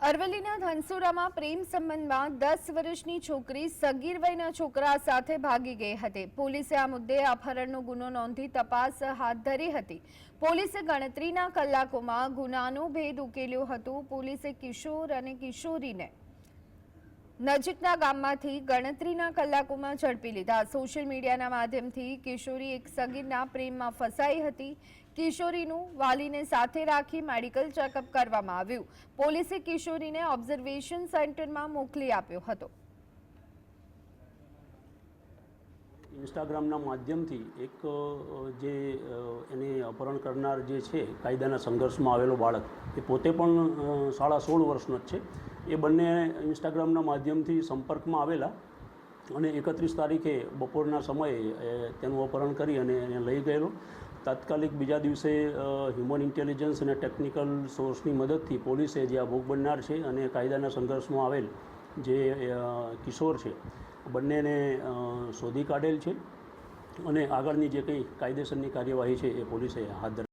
અરવલ્લીના ધનસુરામાં પ્રેમ સંબંધમાં 10 વર્ષની છોકરી સગીર વયના છોકરા સાથે ભાગી ગઈ હતી। પોલીસે આ મુદ્દે અપહરણનો ગુનો નોંધી તપાસ હાથ ધરી હતી। પોલીસે ગણતરીના કલાકોમાં ગુનાનો ભેદ ઉકેલ્યો હતો। પોલીસે કિશોર અને કિશોરીને નજીકના ગામમાંથી ગણતરીના કલાકોમાં ઝડપી લીધા। સોશિયલ મીડિયાના માધ્યમથી કિશોરી એક સગીરના પ્રેમમાં ફસાઈ હતી। કિશોરીનું વાલીને સાથે રાખી મેડિકલ ચેકઅપ કરવામાં આવ્યું। પોલીસે કિશોરીને ઓબ્ઝર્વેશન સેન્ટરમાં મોકલી આપ્યો હતો। ઇન્સ્ટાગ્રામના માધ્યમથી એક જે એને અપહરણ કરનાર જે છે કાયદાના સંઘર્ષમાં આવેલો બાળક એ પોતે પણ 16.5 વર્ષનો જ છે। એ બંને ઇન્સ્ટાગ્રામના માધ્યમથી સંપર્કમાં આવેલા અને 31 તારીખે બપોરના સમયે તેનું અપહરણ કરી અને એને લઈ ગયેલો। તાત્કાલિક બીજા દિવસે હ્યુમન ઇન્ટેલિજન્સ અને ટેકનિકલ સોર્સની મદદથી પોલીસે જે આ ભોગ બનનાર છે અને કાયદાના સંઘર્ષમાં આવેલ જે કિશોર છે બંનેને શોધી કાઢેલ છે અને આગળની જે કંઈ કાયદેસરની કાર્યવાહી છે એ પોલીસે હાથ ધરી।